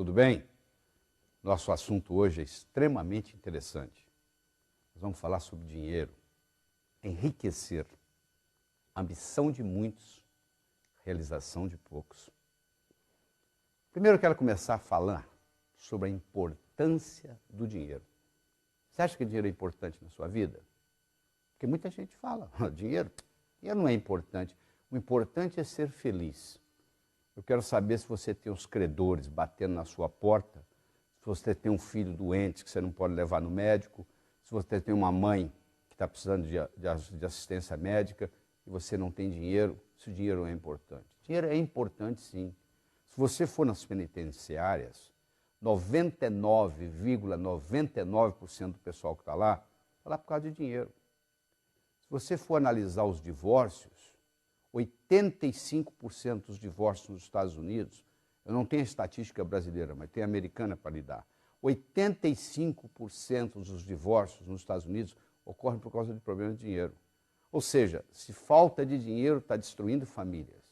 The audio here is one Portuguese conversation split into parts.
tudo bem? Nosso assunto hoje é extremamente interessante. Nós vamos falar sobre dinheiro, enriquecer, ambição de muitos, realização de poucos. Primeiro eu quero começar a falar sobre a importância do dinheiro. Você acha que dinheiro é importante na sua vida? Porque muita gente fala, dinheiro não é importante. O importante é ser feliz. Eu quero saber se você tem os credores batendo na sua porta, se você tem um filho doente que você não pode levar no médico, se você tem uma mãe que está precisando de assistência médica e você não tem dinheiro, se o dinheiro é importante. Dinheiro é importante, sim. Se você for nas penitenciárias, 99,99% do pessoal que está lá por causa de dinheiro. Se você for analisar os divórcios, 85% dos divórcios nos Estados Unidos, eu não tenho a estatística brasileira, mas tem a americana para lhe dar. 85% dos divórcios nos Estados Unidos ocorrem por causa de problemas de dinheiro. Ou seja, se falta de dinheiro está destruindo famílias.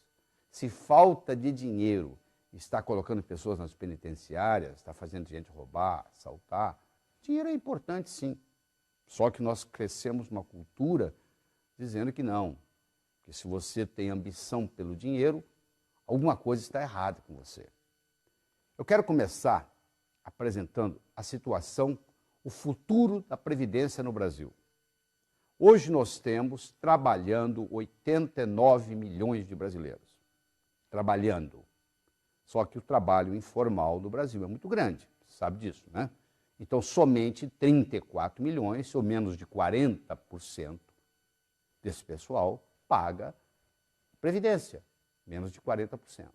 Se falta de dinheiro está colocando pessoas nas penitenciárias, está fazendo gente roubar, assaltar, dinheiro é importante, sim. Só que nós crescemos uma cultura dizendo que não. Que se você tem ambição pelo dinheiro, alguma coisa está errada com você. Eu quero começar apresentando a situação, o futuro da Previdência no Brasil. Hoje nós temos trabalhando 89 milhões de brasileiros. Trabalhando. Só que o trabalho informal no Brasil é muito grande, você sabe disso, né? Então somente 34 milhões, ou menos de 40% desse pessoal, paga Previdência, menos de 40%.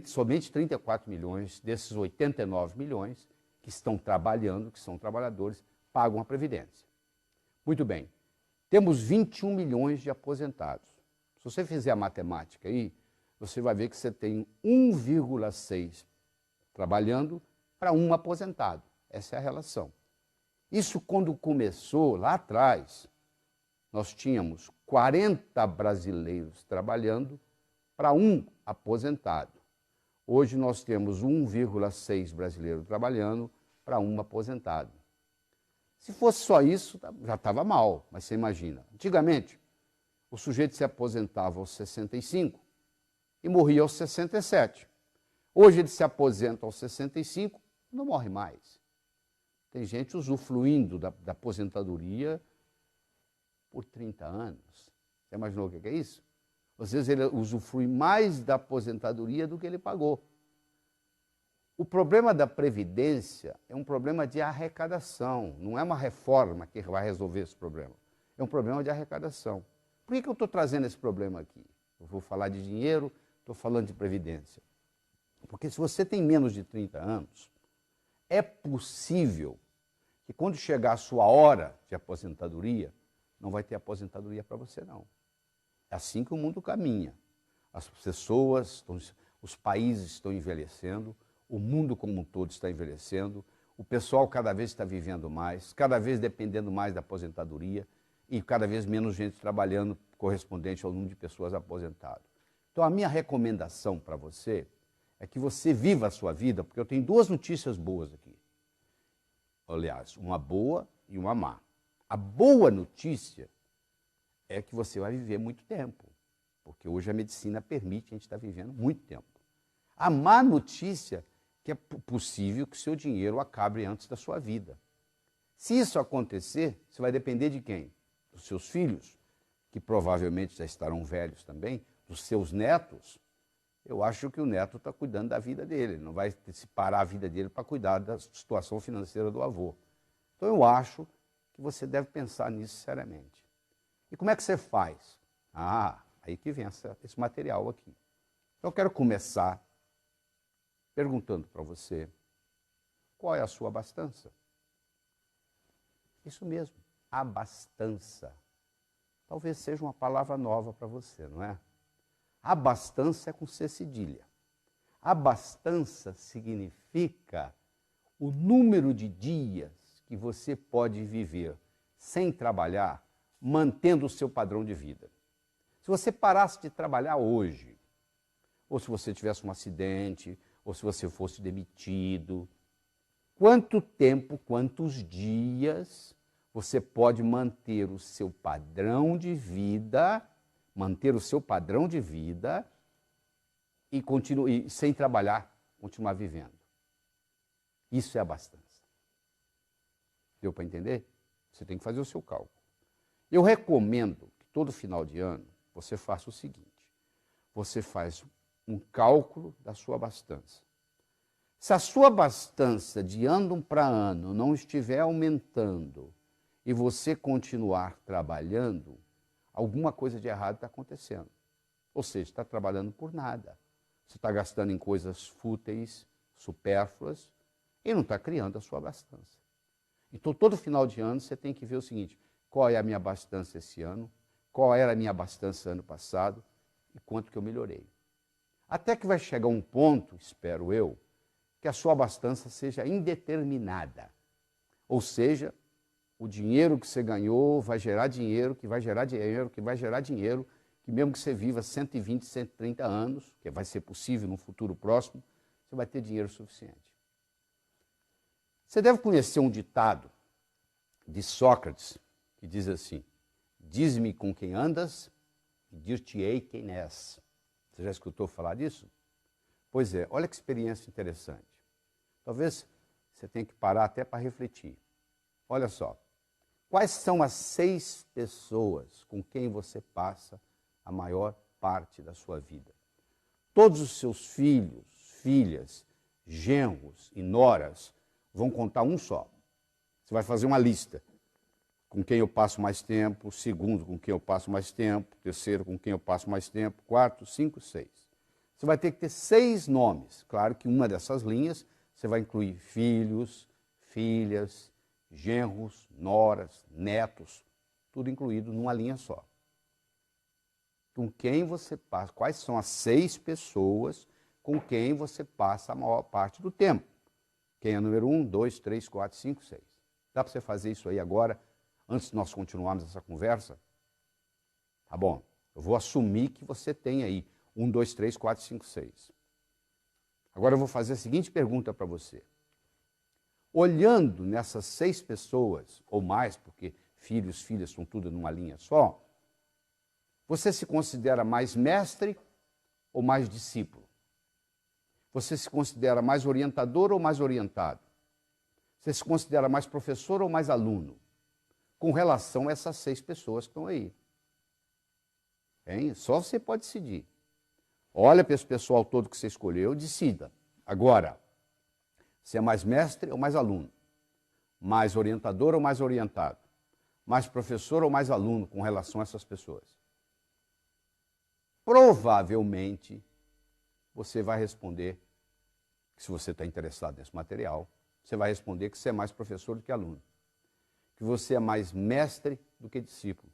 Somente 34 milhões desses 89 milhões que estão trabalhando, que são trabalhadores, pagam a Previdência. Muito bem, temos 21 milhões de aposentados. Se você fizer a matemática aí, você vai ver que você tem 1,6 trabalhando para um aposentado. Essa é a relação. Isso quando começou lá atrás, nós tínhamos 40 brasileiros trabalhando para um aposentado. Hoje nós temos 1,6 brasileiros trabalhando para um aposentado. Se fosse só isso, já estava mal, mas você imagina. Antigamente, o sujeito se aposentava aos 65 e morria aos 67. Hoje ele se aposenta aos 65 e não morre mais. Tem gente usufruindo da aposentadoria por 30 anos. Você imaginou o que é isso? Às vezes ele usufrui mais da aposentadoria do que ele pagou. O problema da Previdência é um problema de arrecadação, não é uma reforma que vai resolver esse problema. É um problema de arrecadação. Por que eu estou trazendo esse problema aqui? Eu vou falar de dinheiro, estou falando de Previdência. Porque se você tem menos de 30 anos, é possível que quando chegar a sua hora de aposentadoria, não vai ter aposentadoria para você, não. É assim que o mundo caminha. As pessoas, os países estão envelhecendo, o mundo como um todo está envelhecendo, o pessoal cada vez está vivendo mais, cada vez dependendo mais da aposentadoria e cada vez menos gente trabalhando correspondente ao número de pessoas aposentadas. Então, a minha recomendação para você é que você viva a sua vida, porque eu tenho duas notícias boas aqui. Aliás, uma boa e uma má. A boa notícia é que você vai viver muito tempo, porque hoje a medicina permite a gente estar vivendo muito tempo. A má notícia é que é possível que o seu dinheiro acabe antes da sua vida. Se isso acontecer, você vai depender de quem? Dos seus filhos, que provavelmente já estarão velhos também, dos seus netos. Eu acho que o neto está cuidando da vida dele, ele não vai parar a vida dele para cuidar da situação financeira do avô. Então eu acho que você deve pensar nisso seriamente. E como é que você faz? Aí que vem esse material aqui. Então eu quero começar perguntando para você, qual é a sua abastança? Isso mesmo, abastança. Talvez seja uma palavra nova para você, não é? Abastança é com C cedilha. Abastança significa o número de dias que você pode viver sem trabalhar, mantendo o seu padrão de vida. Se você parasse de trabalhar hoje, ou se você tivesse um acidente, ou se você fosse demitido. Quanto tempo, quantos dias você pode manter o seu padrão de vida, e continuar sem trabalhar, continuar vivendo. Isso é abastança. Deu para entender? Você tem que fazer o seu cálculo. Eu recomendo que todo final de ano você faça o seguinte: você faz um cálculo da sua abastança. Se a sua abastança de ano para ano não estiver aumentando e você continuar trabalhando, alguma coisa de errado está acontecendo. Ou seja, está trabalhando por nada. Você está gastando em coisas fúteis, supérfluas, e não está criando a sua abastança. Então, todo final de ano, você tem que ver o seguinte: qual é a minha abastança esse ano, qual era a minha abastança ano passado e quanto que eu melhorei. Até que vai chegar um ponto, espero eu, que a sua abastança seja indeterminada. Ou seja, o dinheiro que você ganhou vai gerar dinheiro, que vai gerar dinheiro, que vai gerar dinheiro, que mesmo que você viva 120, 130 anos, que vai ser possível no futuro próximo, você vai ter dinheiro suficiente. Você deve conhecer um ditado de Sócrates, que diz assim: diz-me com quem andas e dir-te-ei quem és. Você já escutou falar disso? Pois é, olha que experiência interessante. Talvez você tenha que parar até para refletir. Olha só, quais são as 6 pessoas com quem você passa a maior parte da sua vida? Todos os seus filhos, filhas, genros e noras vão contar um só. Você vai fazer uma lista. Com quem eu passo mais tempo, segundo com quem eu passo mais tempo, terceiro com quem eu passo mais tempo, quarto, 5, 6. Você vai ter que ter 6 nomes. Claro que uma dessas linhas você vai incluir filhos, filhas, genros, noras, netos, tudo incluído numa linha só. Com quem você passa, quais são as 6 pessoas com quem você passa a maior parte do tempo? Quem é número 1, 2, 3, 4, 5, 6. Dá para você fazer isso aí agora, antes de nós continuarmos essa conversa? Tá bom, eu vou assumir que você tem aí 1, 2, 3, 4, 5, 6. Agora eu vou fazer a seguinte pergunta para você. Olhando nessas 6 pessoas, ou mais, porque filhos, filhas são tudo numa linha só, você se considera mais mestre ou mais discípulo? Você se considera mais orientador ou mais orientado? Você se considera mais professor ou mais aluno? Com relação a essas 6 pessoas que estão aí. Hein? Só você pode decidir. Olha para esse pessoal todo que você escolheu, decida. Agora, você é mais mestre ou mais aluno? Mais orientador ou mais orientado? Mais professor ou mais aluno com relação a essas pessoas? Provavelmente, você vai responder, que se você está interessado nesse material, você vai responder que você é mais professor do que aluno, que você é mais mestre do que discípulo,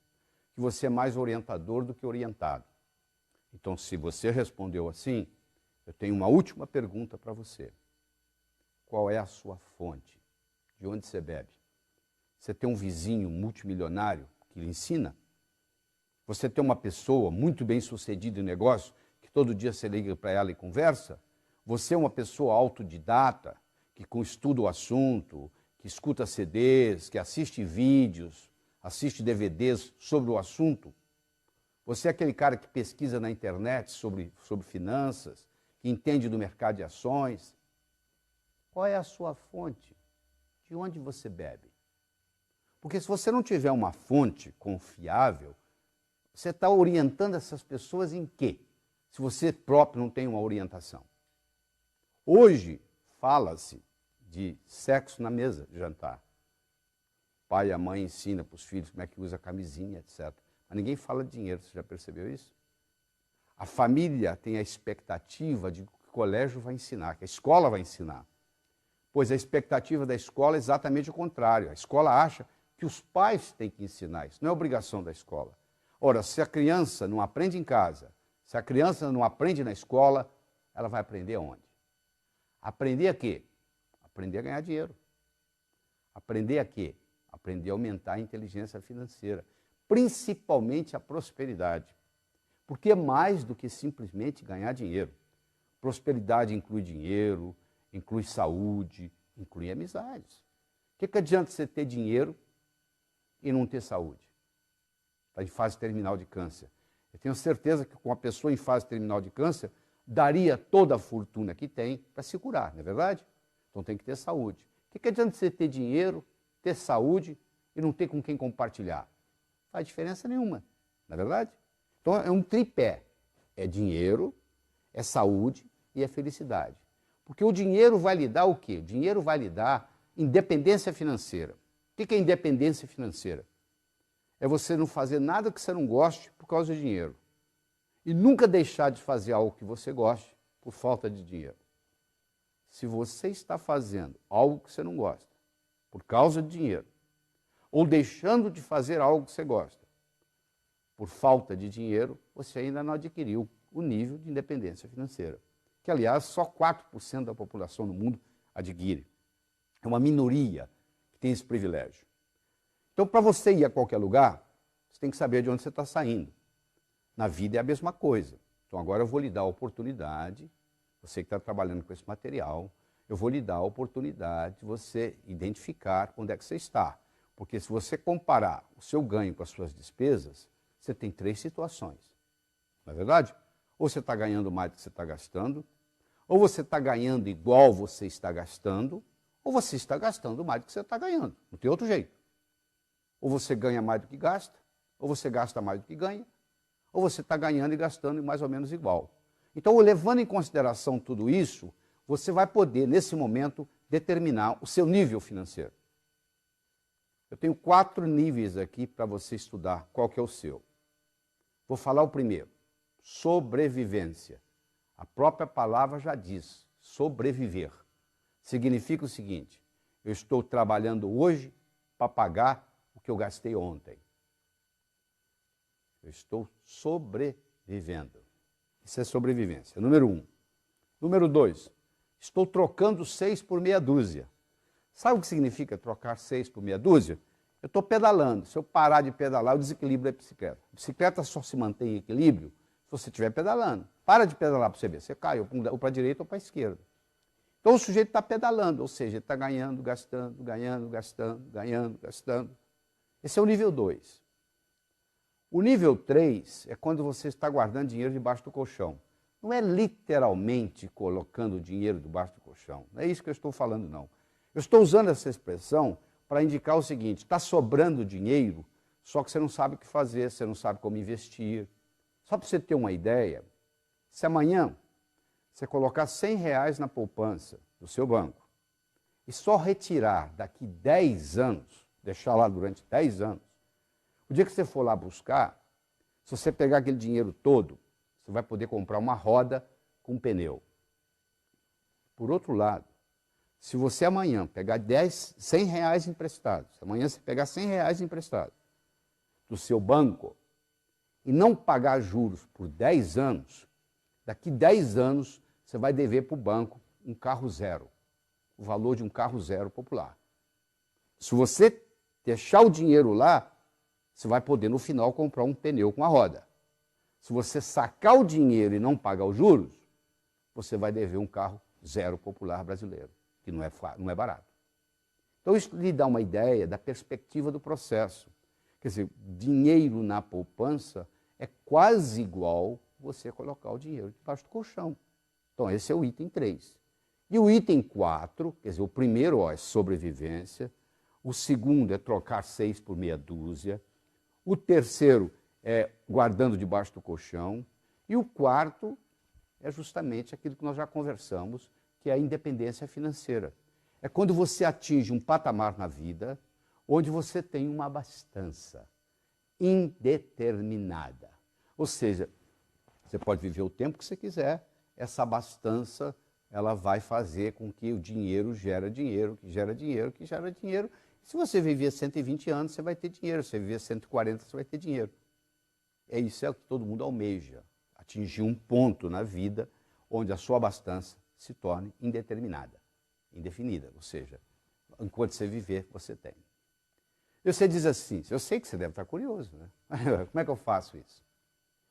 que você é mais orientador do que orientado. Então, se você respondeu assim, eu tenho uma última pergunta para você. Qual é a sua fonte? De onde você bebe? Você tem um vizinho multimilionário que lhe ensina? Você tem uma pessoa muito bem sucedida em negócio, que todo dia você liga para ela e conversa? Você é uma pessoa autodidata, que estuda o assunto, que escuta CDs, que assiste vídeos, assiste DVDs sobre o assunto? Você é aquele cara que pesquisa na internet sobre finanças, que entende do mercado de ações? Qual é a sua fonte? De onde você bebe? Porque se você não tiver uma fonte confiável, você está orientando essas pessoas em quê? Se você próprio não tem uma orientação. Hoje, fala-se de sexo na mesa de jantar. O pai e a mãe ensinam para os filhos como é que usa camisinha, etc. Mas ninguém fala de dinheiro, você já percebeu isso? A família tem a expectativa de que o colégio vai ensinar, que a escola vai ensinar. Pois a expectativa da escola é exatamente o contrário. A escola acha que os pais têm que ensinar isso, não é obrigação da escola. Ora, se a criança não aprende em casa, se a criança não aprende na escola, ela vai aprender onde? Aprender a quê? Aprender a ganhar dinheiro. Aprender a quê? Aprender a aumentar a inteligência financeira, principalmente a prosperidade. Porque é mais do que simplesmente ganhar dinheiro. Prosperidade inclui dinheiro, inclui saúde, inclui amizades. O que adianta você ter dinheiro e não ter saúde? Está em fase terminal de câncer. Eu tenho certeza que com a pessoa em fase terminal de câncer, daria toda a fortuna que tem para se curar, não é verdade? Então tem que ter saúde. O que adianta você ter dinheiro, ter saúde e não ter com quem compartilhar? Não faz diferença nenhuma, não é verdade? Então é um tripé. É dinheiro, é saúde e é felicidade. Porque o dinheiro vai lhe dar o quê? O dinheiro vai lhe dar independência financeira. O que é independência financeira? É você não fazer nada que você não goste por causa de dinheiro. E nunca deixar de fazer algo que você goste por falta de dinheiro. Se você está fazendo algo que você não gosta por causa de dinheiro, ou deixando de fazer algo que você gosta por falta de dinheiro, você ainda não adquiriu o nível de independência financeira. Que, aliás, só 4% da população no mundo adquire. É uma minoria que tem esse privilégio. Então, para você ir a qualquer lugar, você tem que saber de onde você está saindo. Na vida é a mesma coisa. Então, agora eu vou lhe dar a oportunidade, você que está trabalhando com esse material, eu vou lhe dar a oportunidade de você identificar onde é que você está. Porque se você comparar o seu ganho com as suas despesas, você tem 3 situações. Não é verdade? Ou você está ganhando mais do que você está gastando, ou você está ganhando igual você está gastando, ou você está gastando mais do que você está ganhando. Não tem outro jeito. Ou você ganha mais do que gasta, ou você gasta mais do que ganha, ou você está ganhando e gastando mais ou menos igual. Então, levando em consideração tudo isso, você vai poder, nesse momento, determinar o seu nível financeiro. Eu tenho 4 níveis aqui para você estudar qual que é o seu. Vou falar o primeiro, sobrevivência. A própria palavra já diz, sobreviver. Significa o seguinte, eu estou trabalhando hoje para pagar o que eu gastei ontem. Eu estou sobrevivendo. Isso é sobrevivência. Número 1. Número 2. Estou trocando 6 por meia dúzia. Sabe o que significa trocar 6 por meia dúzia? Eu estou pedalando. Se eu parar de pedalar, eu desequilibro a bicicleta. A bicicleta só se mantém em equilíbrio se você estiver pedalando. Para de pedalar para você ver. Você cai ou para a direita ou para a esquerda. Então o sujeito está pedalando, ou seja, ele está ganhando, gastando, ganhando, gastando, ganhando, gastando. Esse é o nível 2. O nível 3 é quando você está guardando dinheiro debaixo do colchão. Não é literalmente colocando dinheiro debaixo do colchão. Não é isso que eu estou falando, não. Eu estou usando essa expressão para indicar o seguinte, está sobrando dinheiro, só que você não sabe o que fazer, você não sabe como investir. Só para você ter uma ideia, se amanhã você colocar R$100 na poupança do seu banco e só retirar daqui 10 anos, deixar lá durante 10 anos, o dia que você for lá buscar, se você pegar aquele dinheiro todo, você vai poder comprar uma roda com pneu. Por outro lado, se você amanhã pegar R$100 emprestados, amanhã você pegar R$100 emprestados do seu banco e não pagar juros por 10 anos, daqui 10 anos você vai dever para o banco um carro zero, o valor de um carro zero popular. Se você deixar o dinheiro lá, você vai poder no final comprar um pneu com a roda. Se você sacar o dinheiro e não pagar os juros, você vai dever um carro zero popular brasileiro, que não é barato. Então isso lhe dá uma ideia da perspectiva do processo. Quer dizer, dinheiro na poupança é quase igual você colocar o dinheiro debaixo do colchão. Então esse é o item 3. E o item 4, quer dizer, o primeiro é sobrevivência, o segundo é trocar 6 por meia dúzia, o terceiro é guardando debaixo do colchão, e o quarto é justamente aquilo que nós já conversamos, que é a independência financeira. É quando você atinge um patamar na vida onde você tem uma abastança indeterminada. Ou seja, você pode viver o tempo que você quiser, essa abastança ela vai fazer com que o dinheiro gere dinheiro, que gera dinheiro, que gera dinheiro. Se você viver 120 anos, você vai ter dinheiro. Se você viver 140, você vai ter dinheiro. É isso que todo mundo almeja, atingir um ponto na vida onde a sua abastança se torne indeterminada, indefinida, ou seja, enquanto você viver, você tem. E você diz assim, eu sei que você deve estar curioso, né? Como é que eu faço isso?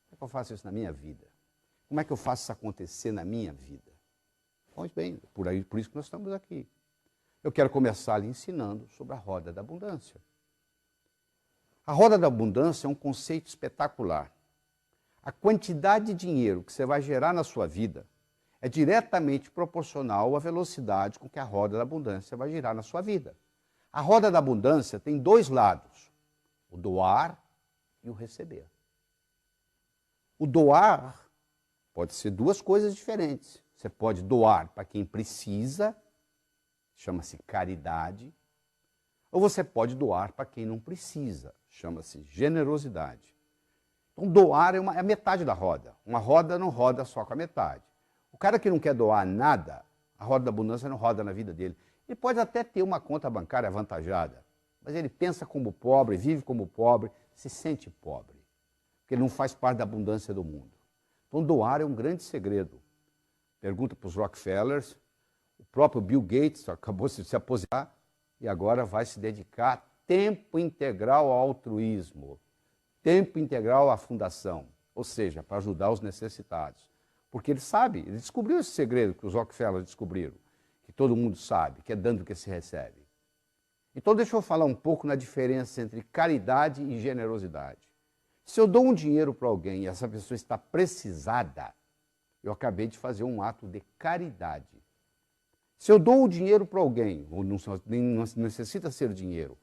Como é que eu faço isso na minha vida? Como é que eu faço isso acontecer na minha vida? Pois bem, por isso que nós estamos aqui. Eu quero começar lhe ensinando sobre a roda da abundância. A roda da abundância é um conceito espetacular. A quantidade de dinheiro que você vai gerar na sua vida é diretamente proporcional à velocidade com que a roda da abundância vai girar na sua vida. A roda da abundância tem dois lados, o doar e o receber. O doar pode ser duas coisas diferentes. Você pode doar para quem precisa, chama-se caridade, ou você pode doar para quem não precisa, chama-se generosidade. Então, doar é a metade da roda. Uma roda não roda só com a metade. O cara que não quer doar nada, a roda da abundância não roda na vida dele. Ele pode até ter uma conta bancária avantajada, mas ele pensa como pobre, vive como pobre, se sente pobre, porque ele não faz parte da abundância do mundo. Então, doar é um grande segredo. Pergunta para os Rockefellers, o próprio Bill Gates acabou de se aposentar e agora vai se dedicar tempo integral ao altruísmo, tempo integral à fundação, ou seja, para ajudar os necessitados. Porque ele sabe, ele descobriu esse segredo que os Rockefellers descobriram, que todo mundo sabe, que é dando que se recebe. Então deixa eu falar um pouco na diferença entre caridade e generosidade. Se eu dou um dinheiro para alguém e essa pessoa está precisada, eu acabei de fazer um ato de caridade. Se eu dou o dinheiro para alguém, ou não necessita ser dinheiro,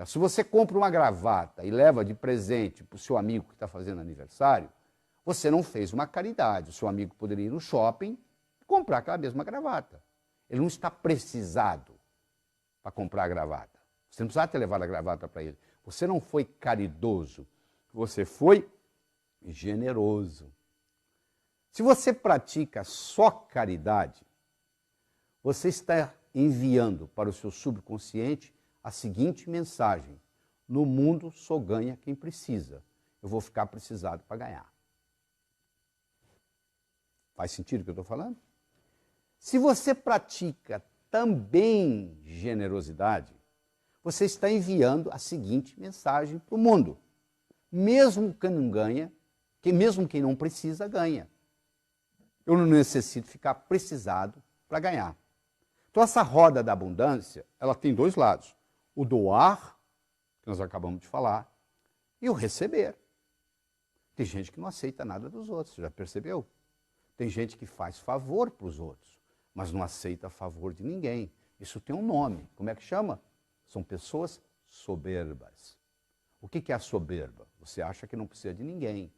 se você compra uma gravata e leva de presente para o seu amigo que está fazendo aniversário, você não fez uma caridade. O seu amigo poderia ir no shopping e comprar aquela mesma gravata. Ele não está precisado para comprar a gravata. Você não precisava ter levado a gravata para ele. Você não foi caridoso, você foi generoso. Se você pratica só caridade, você está enviando para o seu subconsciente a seguinte mensagem: no mundo só ganha quem precisa. Eu vou ficar precisado para ganhar. Faz sentido o que eu estou falando? Se você pratica também generosidade, você está enviando a seguinte mensagem para o mundo: mesmo quem não ganha, mesmo quem não precisa, ganha. Eu não necessito ficar precisado para ganhar. Então, essa roda da abundância, ela tem dois lados. O doar, que nós acabamos de falar, e o receber. Tem gente que não aceita nada dos outros, já percebeu? Tem gente que faz favor para os outros, mas não aceita favor de ninguém. Isso tem um nome. Como é que chama? São pessoas soberbas. O que é a soberba? Você acha que não precisa de ninguém.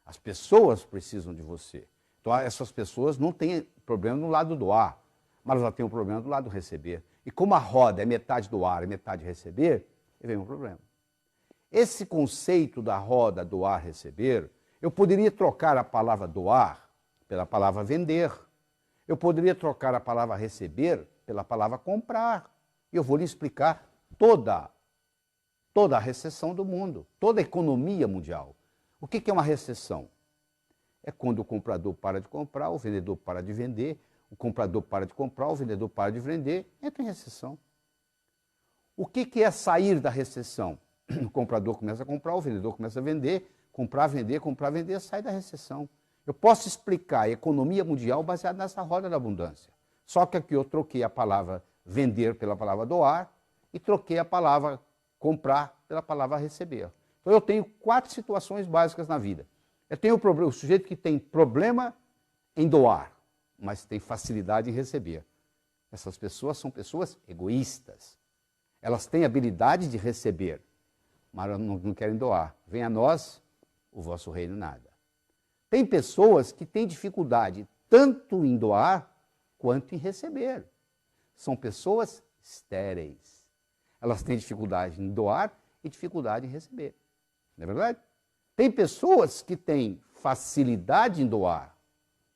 As pessoas precisam de você. Então, essas pessoas não têm problema no lado doar, mas elas têm um problema do lado receber. E como a roda é metade doar e metade receber, vem um problema. Esse conceito da roda doar-receber, eu poderia trocar a palavra doar pela palavra vender. Eu poderia trocar a palavra receber pela palavra comprar. E eu vou lhe explicar toda a recessão do mundo, toda a economia mundial. O que é uma recessão? É quando o comprador para de comprar, o vendedor para de vender, o comprador para de comprar, o vendedor para de vender, entra em recessão. O que é sair da recessão? O comprador começa a comprar, o vendedor começa a vender, comprar, vender, sai da recessão. Eu posso explicar a economia mundial baseada nessa roda da abundância. Só que aqui eu troquei a palavra vender pela palavra doar e troquei a palavra comprar pela palavra receber. Então eu tenho 4 situações básicas na vida. Eu tenho o sujeito que tem problema em doar, mas tem facilidade em receber. Essas pessoas são pessoas egoístas. Elas têm habilidade de receber, mas não querem doar. Venha a nós o vosso reino nada. Tem pessoas que têm dificuldade tanto em doar quanto em receber. São pessoas estéreis. Elas têm dificuldade em doar e dificuldade em receber. Não é verdade? Tem pessoas que têm facilidade em doar,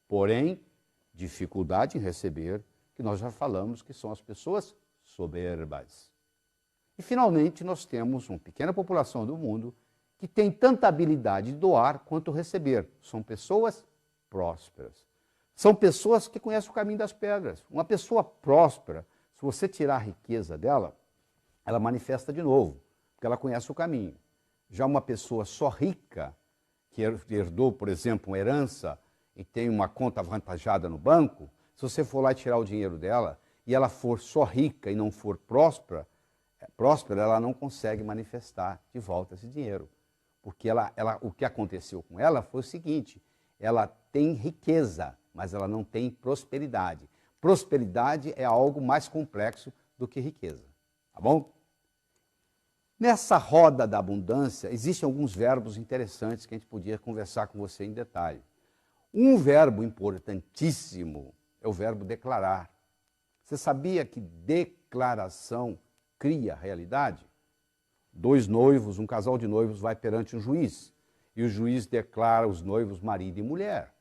porém dificuldade em receber, que nós já falamos que são as pessoas soberbas. E, finalmente, nós temos uma pequena população do mundo que tem tanta habilidade de doar quanto receber. São pessoas prósperas. São pessoas que conhecem o caminho das pedras. Uma pessoa próspera, se você tirar a riqueza dela, ela manifesta de novo, porque ela conhece o caminho. Já uma pessoa só rica, que herdou, por exemplo, uma herança e tem uma conta avantajada no banco, se você for lá tirar o dinheiro dela e ela for só rica e não for próspera, ela não consegue manifestar de volta esse dinheiro. Porque o que aconteceu com ela foi o seguinte, ela tem riqueza, mas ela não tem prosperidade. Prosperidade é algo mais complexo do que riqueza, tá bom? Nessa roda da abundância, existem alguns verbos interessantes que a gente podia conversar com você em detalhe. Um verbo importantíssimo é o verbo declarar. Você sabia que declaração cria realidade? Dois noivos, um casal de noivos vai perante um juiz e o juiz declara os noivos marido e mulher.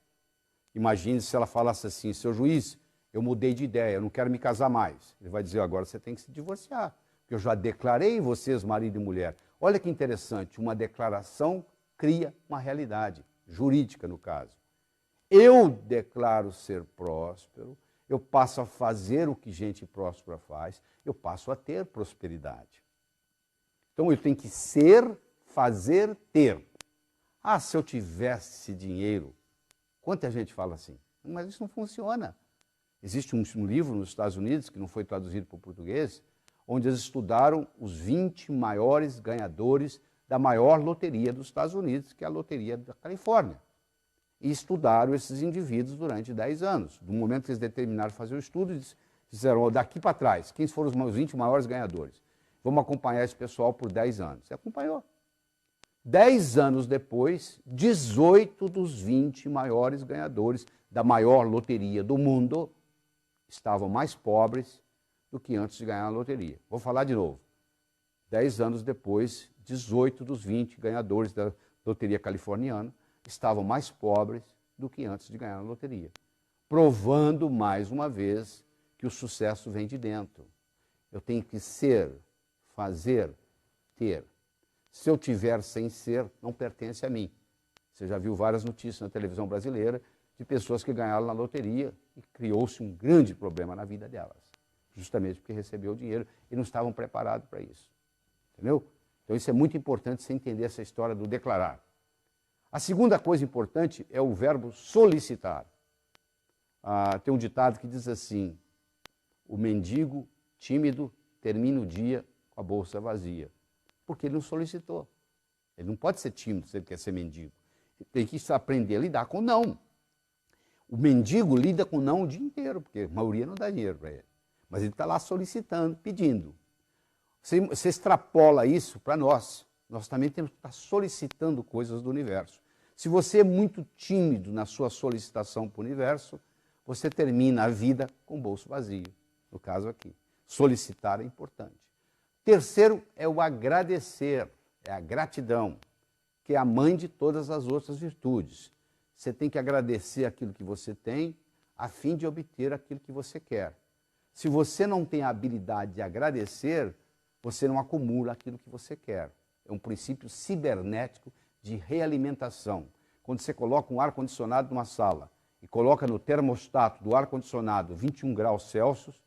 Imagine se ela falasse assim, seu juiz, eu mudei de ideia, eu não quero me casar mais. Ele vai dizer, agora você tem que se divorciar, porque eu já declarei vocês marido e mulher. Olha que interessante, uma declaração cria uma realidade, jurídica no caso. Eu declaro ser próspero, eu passo a fazer o que gente próspera faz, eu passo a ter prosperidade. Então eu tenho que ser, fazer, ter. Ah, se eu tivesse dinheiro, quanta gente fala assim? Mas isso não funciona. Existe um livro nos Estados Unidos, que não foi traduzido para o português, onde eles estudaram os 20 maiores ganhadores da maior loteria dos Estados Unidos, que é a loteria da Califórnia. E estudaram esses indivíduos durante 10 anos. Do momento que eles determinaram fazer o estudo, eles disseram, daqui para trás, quem foram os 20 maiores ganhadores? Vamos acompanhar esse pessoal por 10 anos. Você acompanhou. 10 anos depois, 18 dos 20 maiores ganhadores da maior loteria do mundo estavam mais pobres do que antes de ganhar a loteria. Vou falar de novo. 10 anos depois, 18 dos 20 ganhadores da loteria californiana estavam mais pobres do que antes de ganhar a loteria. Provando, mais uma vez, que o sucesso vem de dentro. Eu tenho que ser, fazer, ter. Se eu tiver sem ser, não pertence a mim. Você já viu várias notícias na televisão brasileira de pessoas que ganharam na loteria e criou-se um grande problema na vida delas. Justamente porque recebeu o dinheiro e não estavam preparados para isso. Entendeu? Então isso é muito importante você entender essa história do declarar. A segunda coisa importante é o verbo solicitar. Tem um ditado que diz assim, o mendigo tímido termina o dia com a bolsa vazia. Porque ele não solicitou. Ele não pode ser tímido se ele quer ser mendigo. Ele tem que aprender a lidar com não. O mendigo lida com não o dia inteiro, porque a maioria não dá dinheiro para ele. Mas ele está lá solicitando, pedindo. Você extrapola isso para nós. Nós também temos que estar solicitando coisas do universo. Se você é muito tímido na sua solicitação para o universo, você termina a vida com o bolso vazio. No caso aqui. Solicitar é importante. Terceiro é o agradecer, é a gratidão, que é a mãe de todas as outras virtudes. Você tem que agradecer aquilo que você tem, a fim de obter aquilo que você quer. Se você não tem a habilidade de agradecer, você não acumula aquilo que você quer. É um princípio cibernético de realimentação. Quando você coloca um ar-condicionado numa sala e coloca no termostato do ar-condicionado 21 graus Celsius,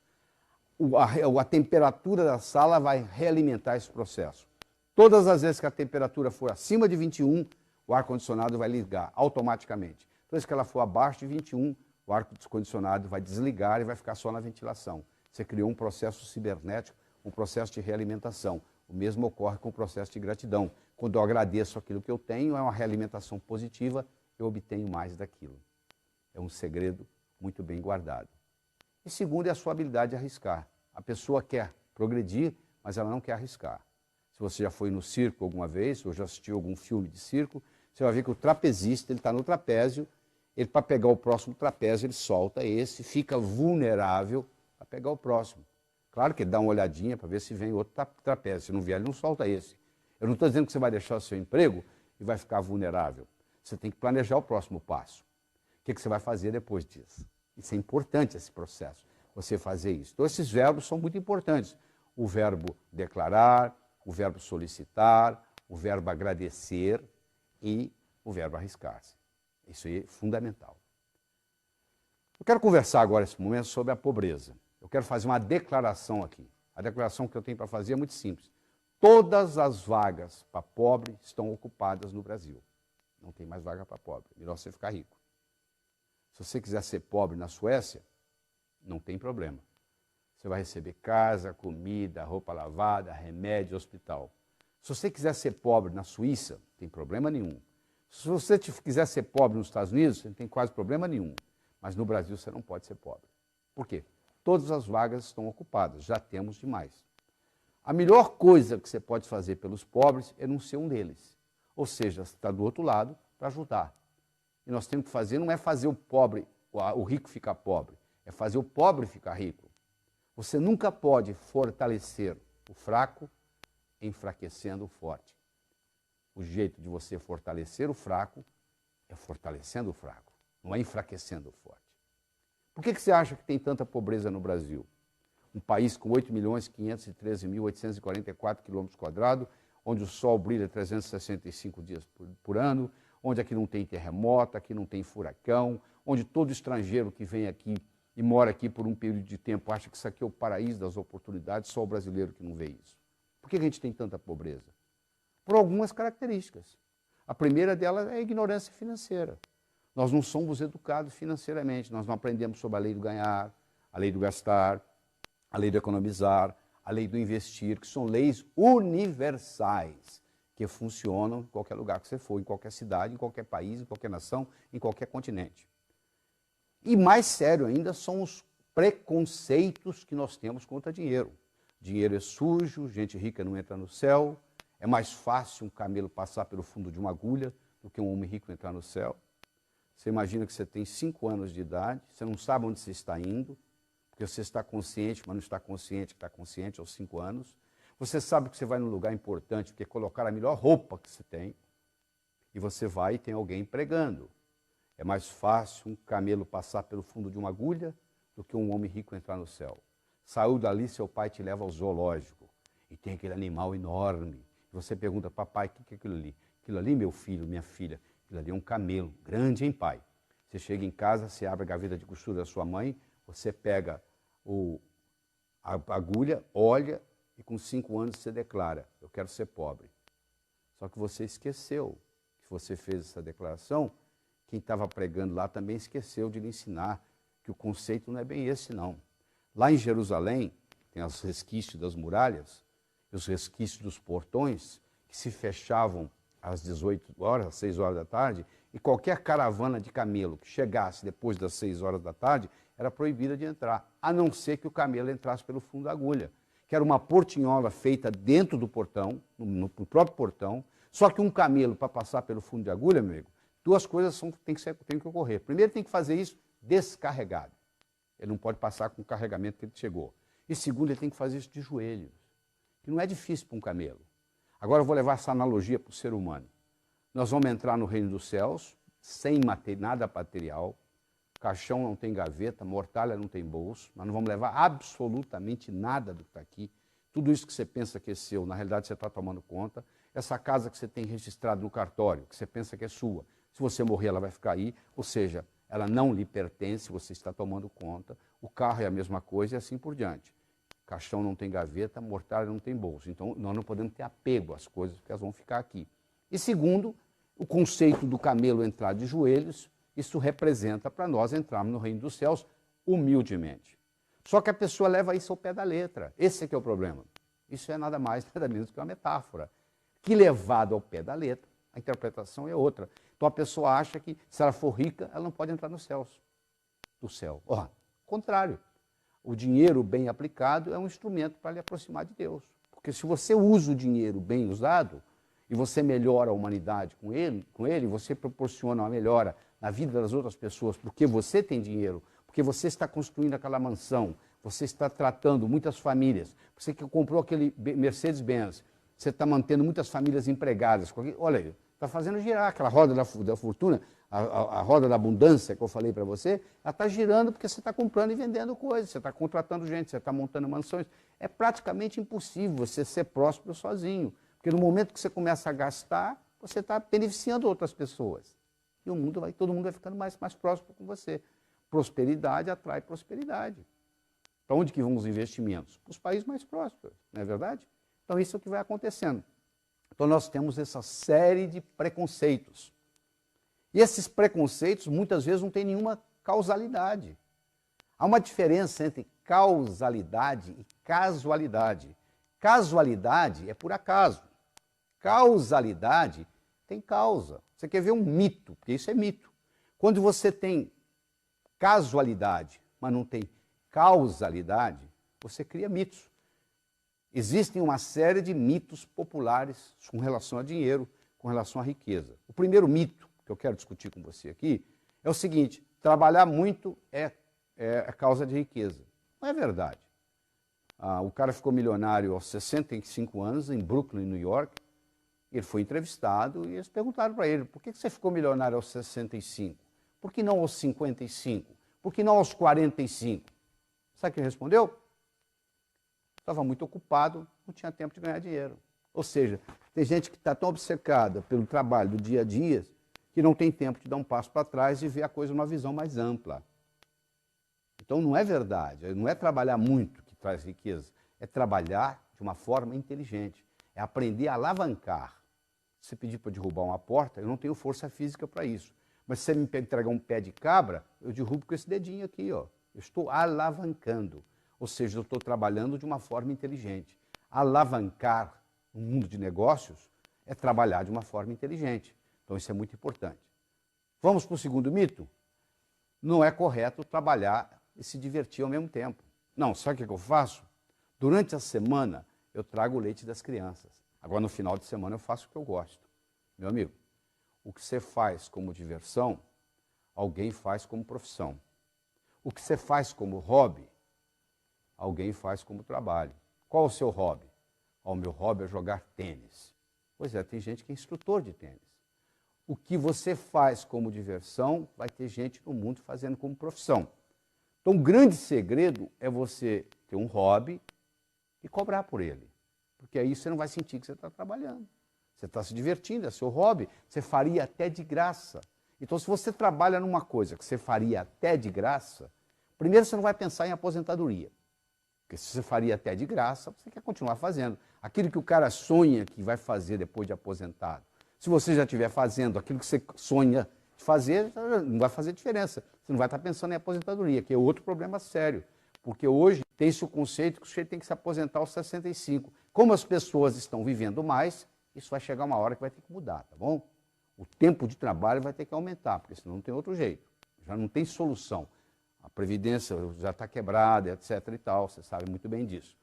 a temperatura da sala vai realimentar esse processo. Todas as vezes que a temperatura for acima de 21, o ar-condicionado vai ligar automaticamente. Toda vez que ela for abaixo de 21, o ar-condicionado vai desligar e vai ficar só na ventilação. Você criou um processo cibernético, um processo de realimentação. O mesmo ocorre com o processo de gratidão. Quando eu agradeço aquilo que eu tenho, é uma realimentação positiva, eu obtenho mais daquilo. É um segredo muito bem guardado. E segundo é a sua habilidade de arriscar. A pessoa quer progredir, mas ela não quer arriscar. Se você já foi no circo alguma vez, ou já assistiu algum filme de circo, você vai ver que o trapezista está no trapézio, ele para pegar o próximo trapézio, ele solta esse, fica vulnerável a pegar o próximo. Claro que ele dá uma olhadinha para ver se vem outro trapézio. Se não vier, ele não solta esse. Eu não estou dizendo que você vai deixar o seu emprego e vai ficar vulnerável. Você tem que planejar o próximo passo. O que você vai fazer depois disso? Isso é importante, esse processo, você fazer isso. Então, esses verbos são muito importantes. O verbo declarar, o verbo solicitar, o verbo agradecer e o verbo arriscar-se. Isso aí é fundamental. Eu quero conversar agora, nesse momento, sobre a pobreza. Eu quero fazer uma declaração aqui. A declaração que eu tenho para fazer é muito simples. Todas as vagas para pobre estão ocupadas no Brasil. Não tem mais vaga para pobre. Melhor você ficar rico. Se você quiser ser pobre na Suécia, não tem problema. Você vai receber casa, comida, roupa lavada, remédio, hospital. Se você quiser ser pobre na Suíça, não tem problema nenhum. Se você quiser ser pobre nos Estados Unidos, você não tem quase problema nenhum. Mas no Brasil você não pode ser pobre. Por quê? Todas as vagas estão ocupadas, já temos demais. A melhor coisa que você pode fazer pelos pobres é não ser um deles. Ou seja, você está do outro lado para ajudar. E nós temos que fazer, não é fazer o pobre, o rico ficar pobre, é fazer o pobre ficar rico. Você nunca pode fortalecer o fraco enfraquecendo o forte. O jeito de você fortalecer o fraco é fortalecendo o fraco, não é enfraquecendo o forte. Por que você acha que tem tanta pobreza no Brasil? Um país com 8.513.844 km², onde o sol brilha 365 dias por ano, onde aqui não tem terremoto, aqui não tem furacão, onde todo estrangeiro que vem aqui e mora aqui por um período de tempo acha que isso aqui é o paraíso das oportunidades, só o brasileiro que não vê isso. Por que a gente tem tanta pobreza? Por algumas características. A primeira delas é a ignorância financeira. Nós não somos educados financeiramente, nós não aprendemos sobre a lei do ganhar, a lei do gastar, a lei do economizar, a lei do investir, que são leis universais, que funcionam em qualquer lugar que você for, em qualquer cidade, em qualquer país, em qualquer nação, em qualquer continente. E mais sério ainda são os preconceitos que nós temos contra dinheiro. Dinheiro é sujo, gente rica não entra no céu, é mais fácil um camelo passar pelo fundo de uma agulha do que um homem rico entrar no céu. Você imagina que você tem 5 anos de idade, você não sabe onde você está indo, porque você está consciente, mas não está consciente que está consciente aos 5 anos. Você sabe que você vai num lugar importante, porque colocar a melhor roupa que você tem, e você vai e tem alguém pregando. É mais fácil um camelo passar pelo fundo de uma agulha do que um homem rico entrar no céu. Saiu dali, seu pai te leva ao zoológico e tem aquele animal enorme. E você pergunta, papai, o que é aquilo ali? Aquilo ali, meu filho, minha filha, aquilo ali é um camelo, grande, hein, pai? Você chega em casa, você abre a gaveta de costura da sua mãe, você pega a agulha, olha e com 5 anos você declara, eu quero ser pobre. Só que você esqueceu que você fez essa declaração. Quem estava pregando lá também esqueceu de lhe ensinar que o conceito não é bem esse, não. Lá em Jerusalém, tem os resquícios das muralhas, e os resquícios dos portões, que se fechavam às 18 horas, às 6 horas da tarde, e qualquer caravana de camelo que chegasse depois das 6 horas da tarde, era proibida de entrar, a não ser que o camelo entrasse pelo fundo da agulha, que era uma portinhola feita dentro do portão, no próprio portão, só que um camelo, para passar pelo fundo de agulha, meu amigo, duas coisas têm que ocorrer. Primeiro, tem que fazer isso descarregado. Ele não pode passar com o carregamento que ele chegou. E segundo, ele tem que fazer isso de joelhos, que não é difícil para um camelo. Agora eu vou levar essa analogia para o ser humano. Nós vamos entrar no reino dos céus, sem nada material, caixão não tem gaveta, mortalha não tem bolso, nós não vamos levar absolutamente nada do que está aqui. Tudo isso que você pensa que é seu, na realidade você está tomando conta. Essa casa que você tem registrado no cartório, que você pensa que é sua, se você morrer ela vai ficar aí, ou seja, ela não lhe pertence, você está tomando conta. O carro é a mesma coisa e assim por diante. Caixão não tem gaveta, mortalha não tem bolso. Então, nós não podemos ter apego às coisas, porque elas vão ficar aqui. E segundo, o conceito do camelo entrar de joelhos, isso representa para nós entrarmos no reino dos céus humildemente. Só que a pessoa leva isso ao pé da letra. Esse é que é o problema. Isso é nada mais, nada menos que uma metáfora. Que levado ao pé da letra, a interpretação é outra. Então a pessoa acha que se ela for rica, ela não pode entrar nos céus. Do céu. Contrário. O dinheiro bem aplicado é um instrumento para lhe aproximar de Deus. Porque se você usa o dinheiro bem usado, e você melhora a humanidade com ele, você proporciona uma melhora na vida das outras pessoas, porque você tem dinheiro, porque você está construindo aquela mansão, você está tratando muitas famílias, você que comprou aquele Mercedes-Benz, você está mantendo muitas famílias empregadas. Olha aí, está fazendo girar aquela roda da fortuna, a roda da abundância que eu falei para você, ela está girando porque você está comprando e vendendo coisas, você está contratando gente, você está montando mansões. É praticamente impossível você ser próspero sozinho, porque no momento que você começa a gastar, você está beneficiando outras pessoas. E todo mundo vai ficando mais próximo com você. Prosperidade atrai prosperidade. Para onde que vão os investimentos? Para os países mais prósperos, não é verdade? Então isso é o que vai acontecendo. Então nós temos essa série de preconceitos. E esses preconceitos muitas vezes não têm nenhuma causalidade. Há uma diferença entre causalidade e casualidade. Casualidade é por acaso. Causalidade tem causa. Você quer ver um mito, porque isso é mito. Quando você tem casualidade, mas não tem causalidade, você cria mitos. Existem uma série de mitos populares com relação a dinheiro, com relação à riqueza. O primeiro mito que eu quero discutir com você aqui é o seguinte: trabalhar muito é causa de riqueza. Não é verdade. O cara ficou milionário aos 65 anos, em Brooklyn, New York. Ele foi entrevistado e eles perguntaram para ele: por que você ficou milionário aos 65? Por que não aos 55? Por que não aos 45? Sabe o que ele respondeu? Estava muito ocupado, não tinha tempo de ganhar dinheiro. Ou seja, tem gente que está tão obcecada pelo trabalho do dia a dia que não tem tempo de dar um passo para trás e ver a coisa numa visão mais ampla. Então não é verdade, não é trabalhar muito que traz riqueza, é trabalhar de uma forma inteligente, é aprender a alavancar. Se você pedir para derrubar uma porta, eu não tenho força física para isso. Mas se você me entregar um pé de cabra, eu derrubo com esse dedinho aqui, ó. Eu estou alavancando. Ou seja, eu estou trabalhando de uma forma inteligente. Alavancar no mundo de negócios é trabalhar de uma forma inteligente. Então isso é muito importante. Vamos para o segundo mito? Não é correto trabalhar e se divertir ao mesmo tempo. Não, sabe o que eu faço? Durante a semana eu trago o leite das crianças. Agora no final de semana eu faço o que eu gosto. Meu amigo, o que você faz como diversão, alguém faz como profissão. O que você faz como hobby, alguém faz como trabalho. Qual o seu hobby? O meu hobby é jogar tênis. Pois é, tem gente que é instrutor de tênis. O que você faz como diversão, vai ter gente no mundo fazendo como profissão. Então, o grande segredo é você ter um hobby e cobrar por ele. Porque aí você não vai sentir que você está trabalhando. Você está se divertindo, é seu hobby, você faria até de graça. Então, se você trabalha numa coisa que você faria até de graça, primeiro você não vai pensar em aposentadoria. Porque se você faria até de graça, você quer continuar fazendo. Aquilo que o cara sonha que vai fazer depois de aposentado. Se você já estiver fazendo aquilo que você sonha de fazer, não vai fazer diferença. Você não vai estar pensando em aposentadoria, que é outro problema sério. Porque hoje tem-se o conceito que o sujeito tem que se aposentar aos 65. Como as pessoas estão vivendo mais, isso vai chegar uma hora que vai ter que mudar, tá bom? O tempo de trabalho vai ter que aumentar, porque senão não tem outro jeito. Já não tem solução. A Previdência já está quebrada, etc. e tal, você sabe muito bem disso.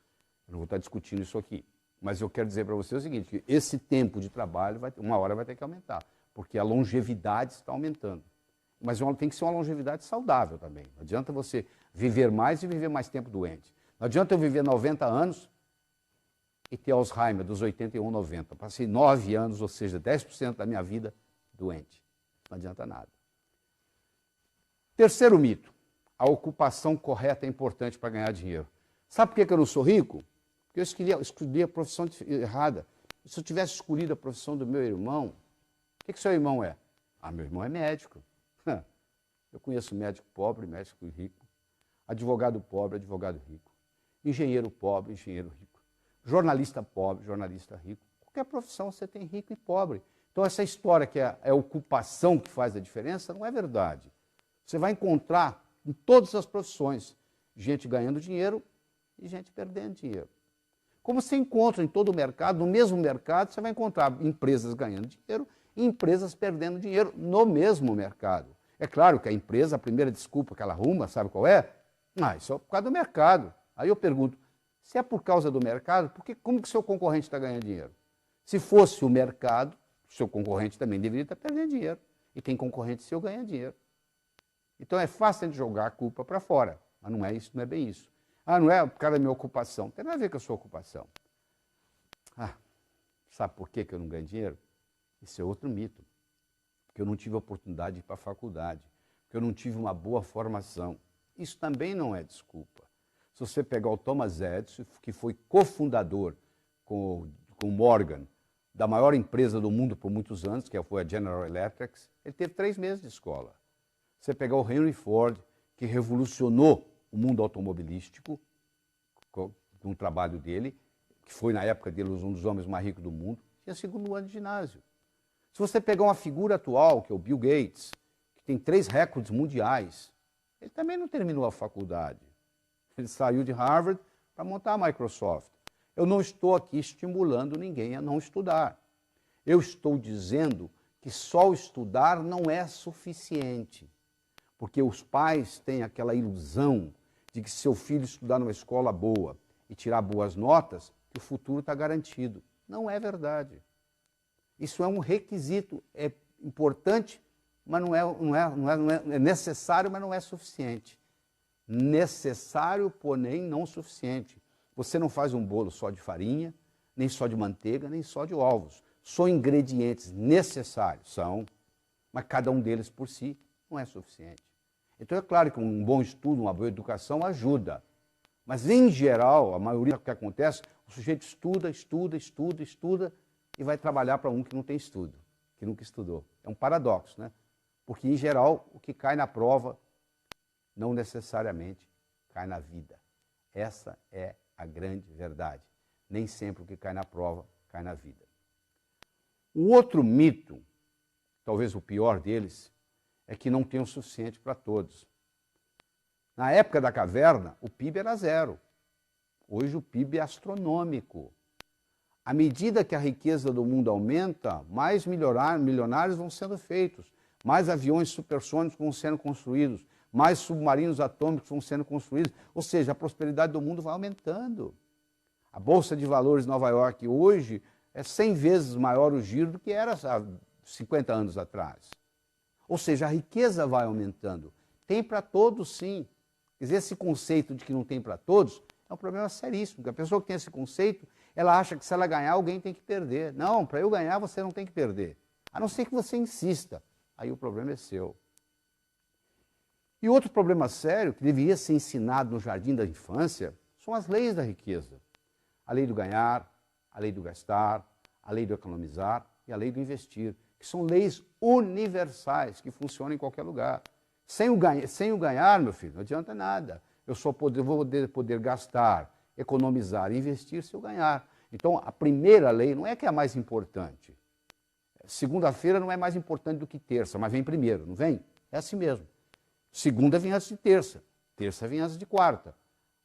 Eu não vou estar discutindo isso aqui. Mas eu quero dizer para você o seguinte, que esse tempo de trabalho, uma hora vai ter que aumentar, porque a longevidade está aumentando. Mas tem que ser uma longevidade saudável também. Não adianta você viver mais e viver mais tempo doente. Não adianta eu viver 90 anos e ter Alzheimer dos 81, 90. Passei 9 anos, ou seja, 10% da minha vida doente. Não adianta nada. Terceiro mito. A ocupação correta é importante para ganhar dinheiro. Sabe por que eu não sou rico? Porque eu escolhi a profissão errada. Se eu tivesse escolhido a profissão do meu irmão, o que seu irmão é? Meu irmão é médico. Eu conheço médico pobre, médico rico. Advogado pobre, advogado rico. Engenheiro pobre, engenheiro rico. Jornalista pobre, jornalista rico. Qualquer profissão você tem rico e pobre. Então essa história que é a ocupação que faz a diferença não é verdade. Você vai encontrar em todas as profissões gente ganhando dinheiro e gente perdendo dinheiro. Como você encontra em todo o mercado, no mesmo mercado, você vai encontrar empresas ganhando dinheiro e empresas perdendo dinheiro no mesmo mercado. É claro que a empresa, a primeira desculpa que ela arruma, sabe qual é? Isso é por causa do mercado. Aí eu pergunto, se é por causa do mercado, como que o seu concorrente está ganhando dinheiro? Se fosse o mercado, o seu concorrente também deveria estar perdendo dinheiro. E tem concorrente seu ganhando dinheiro. Então é fácil de jogar a culpa para fora. Mas não é isso, não é bem isso. Não é por causa da minha ocupação. Não tem nada a ver com a sua ocupação. Sabe por que eu não ganho dinheiro? Isso é outro mito. Porque eu não tive a oportunidade de ir para a faculdade. Porque eu não tive uma boa formação. Isso também não é desculpa. Se você pegar o Thomas Edison, que foi cofundador com o Morgan, da maior empresa do mundo por muitos anos, que foi a General Electric, ele teve 3 meses de escola. Você pegar o Henry Ford, que revolucionou o mundo automobilístico, com um trabalho dele, que foi na época dele um dos homens mais ricos do mundo, tinha 2º ano de ginásio. Se você pegar uma figura atual, que é o Bill Gates, que tem 3 recordes mundiais, Ele também não terminou a faculdade. Ele saiu de Harvard para montar a Microsoft. Eu não estou aqui estimulando ninguém a não estudar. Eu estou dizendo que só estudar não é suficiente. Porque os pais têm aquela ilusão de que se seu filho estudar numa escola boa e tirar boas notas, que o futuro está garantido. Não é verdade. Isso é um requisito, é importante, mas é necessário, mas não é suficiente. Necessário, porém não suficiente. Você não faz um bolo só de farinha, nem só de manteiga, nem só de ovos. São ingredientes necessários, são, mas cada um deles por si não é suficiente. Então é claro que um bom estudo, uma boa educação ajuda. Mas em geral, a maioria do que acontece, o sujeito estuda e vai trabalhar para um que não tem estudo, que nunca estudou. É um paradoxo, né? Porque em geral, o que cai na prova não necessariamente cai na vida. Essa é a grande verdade. Nem sempre o que cai na prova cai na vida. O outro mito, talvez o pior deles, é que não tem o suficiente para todos. Na época da caverna, o PIB era zero. Hoje o PIB é astronômico. À medida que a riqueza do mundo aumenta, mais milionários vão sendo feitos, mais aviões supersônicos vão sendo construídos, mais submarinos atômicos vão sendo construídos, ou seja, a prosperidade do mundo vai aumentando. A Bolsa de Valores de Nova York hoje é 100 vezes maior o giro do que era há 50 anos atrás. Ou seja, a riqueza vai aumentando. Tem para todos, sim. Quer dizer, esse conceito de que não tem para todos é um problema seríssimo, porque a pessoa que tem esse conceito, ela acha que se ela ganhar, alguém tem que perder. Não, para eu ganhar, você não tem que perder. A não ser que você insista. Aí o problema é seu. E outro problema sério, que deveria ser ensinado no jardim da infância, são as leis da riqueza. A lei do ganhar, a lei do gastar, a lei do economizar e a lei do investir, que são leis universais, que funcionam em qualquer lugar. Sem o ganhar, meu filho, não adianta nada. Eu só vou poder gastar, economizar e investir se eu ganhar. Então, a primeira lei não é que é a mais importante. Segunda-feira não é mais importante do que terça, mas vem primeiro, não vem? É assim mesmo. Segunda vem antes de terça, terça vem antes de quarta.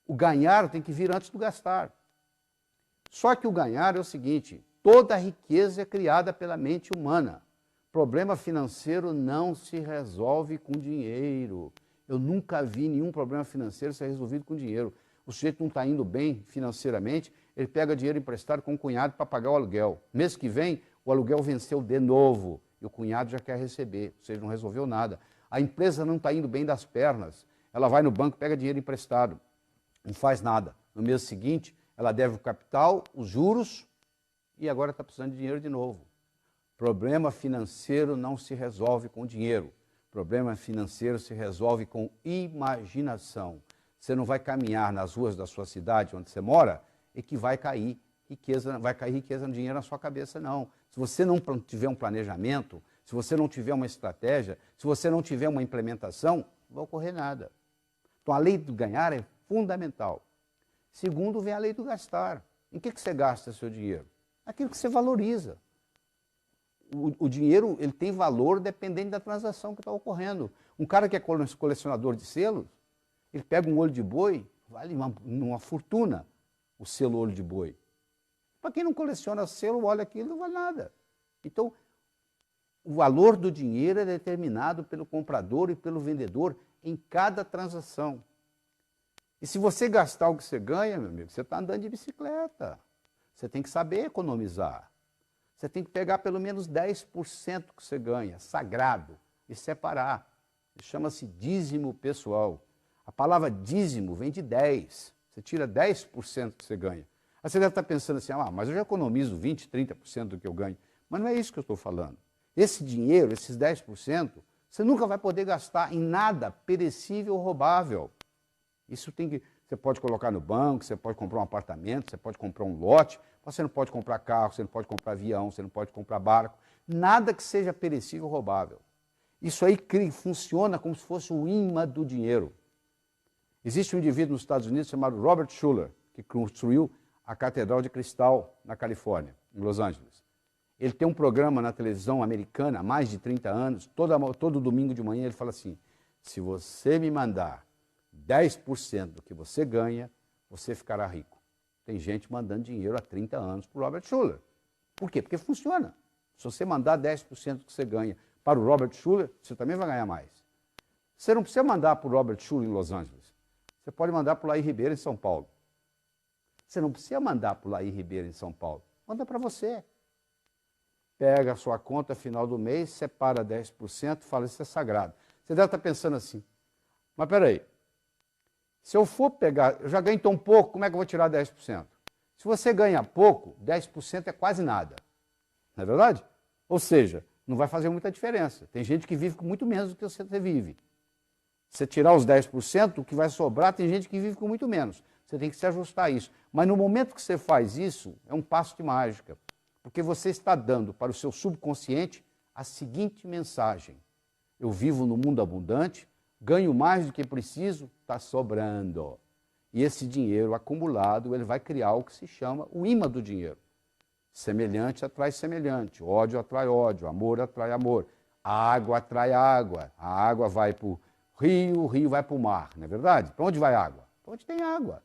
O ganhar tem que vir antes do gastar. Só que o ganhar é o seguinte, toda a riqueza é criada pela mente humana. Problema financeiro não se resolve com dinheiro. Eu nunca vi nenhum problema financeiro ser resolvido com dinheiro. O sujeito não está indo bem financeiramente, ele pega dinheiro emprestado com o cunhado para pagar o aluguel. Mês que vem, o aluguel venceu de novo e o cunhado já quer receber, ou seja, não resolveu nada. A empresa não está indo bem das pernas, ela vai no banco, pega dinheiro emprestado, não faz nada. No mês seguinte, ela deve o capital, os juros e agora está precisando de dinheiro de novo. Problema financeiro não se resolve com dinheiro. Problema financeiro se resolve com imaginação. Você não vai caminhar nas ruas da sua cidade, onde você mora, e que vai cair riqueza no dinheiro na sua cabeça, não. Se você não tiver um planejamento, se você não tiver uma estratégia, se você não tiver uma implementação, não vai ocorrer nada. Então, a lei do ganhar é fundamental. Segundo, vem a lei do gastar. Em que você gasta seu dinheiro? Aquilo que você valoriza. O dinheiro ele tem valor dependendo da transação que está ocorrendo. Um cara que é colecionador de selos, ele pega um olho de boi, vale uma fortuna o selo olho de boi. Para quem não coleciona selo, olha aquilo, não vale nada. Então, o valor do dinheiro é determinado pelo comprador e pelo vendedor em cada transação. E se você gastar o que você ganha, meu amigo, você está andando de bicicleta. Você tem que saber economizar. Você tem que pegar pelo menos 10% que você ganha, sagrado, e separar. Chama-se dízimo pessoal. A palavra dízimo vem de 10. Você tira 10% que você ganha. Aí você deve estar pensando assim, mas eu já economizo 20%, 30% do que eu ganho. Mas não é isso que eu estou falando. Esse dinheiro, esses 10%, você nunca vai poder gastar em nada perecível ou roubável. Isso tem que... Você pode colocar no banco, você pode comprar um apartamento, você pode comprar um lote, você não pode comprar carro, você não pode comprar avião, você não pode comprar barco, nada que seja perecível ou roubável. Isso aí funciona como se fosse o imã do dinheiro. Existe um indivíduo nos Estados Unidos chamado Robert Schuller, que construiu a Catedral de Cristal na Califórnia, em Los Angeles. Ele tem um programa na televisão americana há mais de 30 anos, todo domingo de manhã ele fala assim, se você me mandar 10% do que você ganha, você ficará rico. Tem gente mandando dinheiro há 30 anos para o Robert Schuller. Por quê? Porque funciona. Se você mandar 10% do que você ganha para o Robert Schuller, você também vai ganhar mais. Você não precisa mandar para o Robert Schuller em Los Angeles. Você pode mandar para o Laí Ribeiro em São Paulo. Você não precisa mandar para o Laí Ribeiro em São Paulo. Manda para você. Pega a sua conta final do mês, separa 10% e fala, isso é sagrado. Você deve estar pensando assim, mas peraí, se eu for pegar, eu já ganho tão pouco, como é que eu vou tirar 10%? Se você ganha pouco, 10% é quase nada. Não é verdade? Ou seja, não vai fazer muita diferença. Tem gente que vive com muito menos do que você vive. Você tirar os 10%, o que vai sobrar, tem gente que vive com muito menos. Você tem que se ajustar a isso. Mas no momento que você faz isso, é um passo de mágica. Porque você está dando para o seu subconsciente a seguinte mensagem. Eu vivo no mundo abundante, ganho mais do que preciso, está sobrando. E esse dinheiro acumulado, ele vai criar o que se chama o imã do dinheiro. Semelhante atrai semelhante, ódio atrai ódio, amor atrai amor, a água atrai a água vai para o rio vai para o mar, não é verdade? Para onde vai a água? Para onde tem água.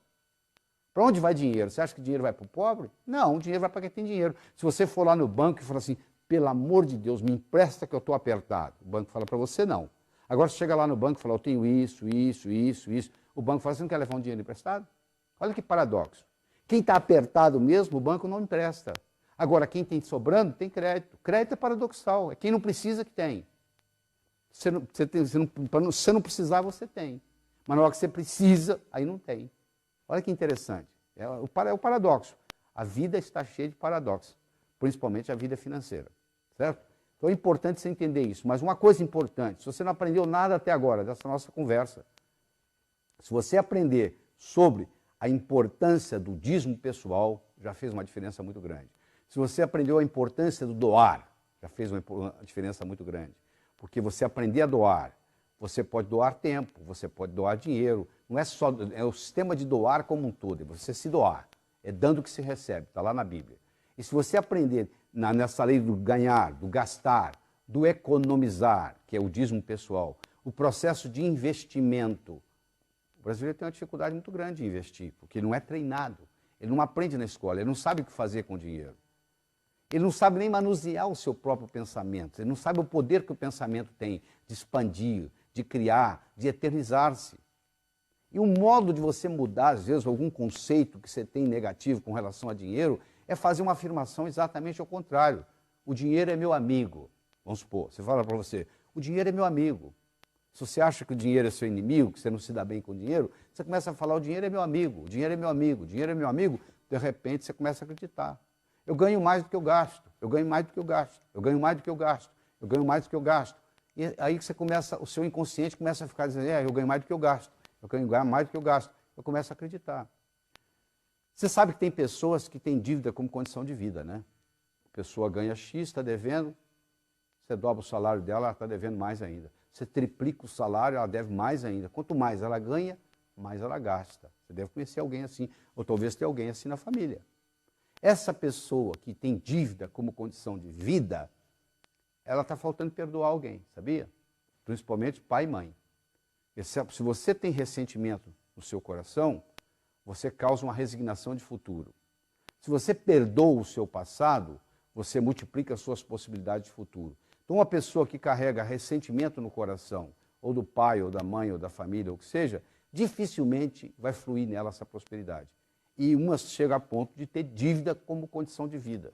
Para onde vai dinheiro? Você acha que dinheiro vai para o pobre? Não, o dinheiro vai para quem tem dinheiro. Se você for lá no banco e falar assim, pelo amor de Deus, me empresta que eu estou apertado. O banco fala para você, não. Agora você chega lá no banco e fala, eu tenho isso. O banco fala, você não quer levar um dinheiro emprestado? Olha que paradoxo. Quem está apertado mesmo, o banco não empresta. Agora, quem tem sobrando, tem crédito. Crédito é paradoxal, é quem não precisa que tem. Você não precisar, você tem. Mas na hora que você precisa, aí não tem. Olha que interessante. É o paradoxo. A vida está cheia de paradoxos, principalmente a vida financeira. Certo? Então é importante você entender isso. Mas uma coisa importante, se você não aprendeu nada até agora dessa nossa conversa, se você aprender sobre a importância do dízimo pessoal, já fez uma diferença muito grande. Se você aprendeu a importância do doar, já fez uma diferença muito grande. Porque você aprender a doar, você pode doar tempo, você pode doar dinheiro. Não é só, é o sistema de doar como um todo, é você se doar. É dando que se recebe, está lá na Bíblia. E se você aprender nessa lei do ganhar, do gastar, do economizar, que é o dízimo pessoal, o processo de investimento, o brasileiro tem uma dificuldade muito grande de investir, porque ele não é treinado, ele não aprende na escola, ele não sabe o que fazer com o dinheiro. Ele não sabe nem manusear o seu próprio pensamento, ele não sabe o poder que o pensamento tem de expandir, de criar, de eternizar-se. E o modo de você mudar, às vezes, algum conceito que você tem negativo com relação a dinheiro, é fazer uma afirmação exatamente ao contrário. O dinheiro é meu amigo. Vamos supor, você fala para você, o dinheiro é meu amigo. Se você acha que o dinheiro é seu inimigo, que você não se dá bem com o dinheiro, você começa a falar, o dinheiro é meu amigo, o dinheiro é meu amigo, o dinheiro é meu amigo, de repente você começa a acreditar. Eu ganho mais do que eu gasto, eu ganho mais do que eu gasto, eu ganho mais do que eu gasto, eu ganho mais do que eu gasto. E aí você começa, o seu inconsciente começa a ficar dizendo, eu ganho mais do que eu gasto, eu ganho mais do que eu gasto. Eu começo a acreditar. Você sabe que tem pessoas que têm dívida como condição de vida, né? A pessoa ganha X, está devendo, você dobra o salário dela, ela está devendo mais ainda. Você triplica o salário, ela deve mais ainda. Quanto mais ela ganha, mais ela gasta. Você deve conhecer alguém assim, ou talvez tenha alguém assim na família. Essa pessoa que tem dívida como condição de vida, ela está faltando perdoar alguém, sabia? Principalmente pai e mãe. Se você tem ressentimento no seu coração, você causa uma resignação de futuro. Se você perdoa o seu passado, você multiplica as suas possibilidades de futuro. Então, uma pessoa que carrega ressentimento no coração, ou do pai, ou da mãe, ou da família, ou o que seja, dificilmente vai fluir nela essa prosperidade. E uma chega a ponto de ter dívida como condição de vida.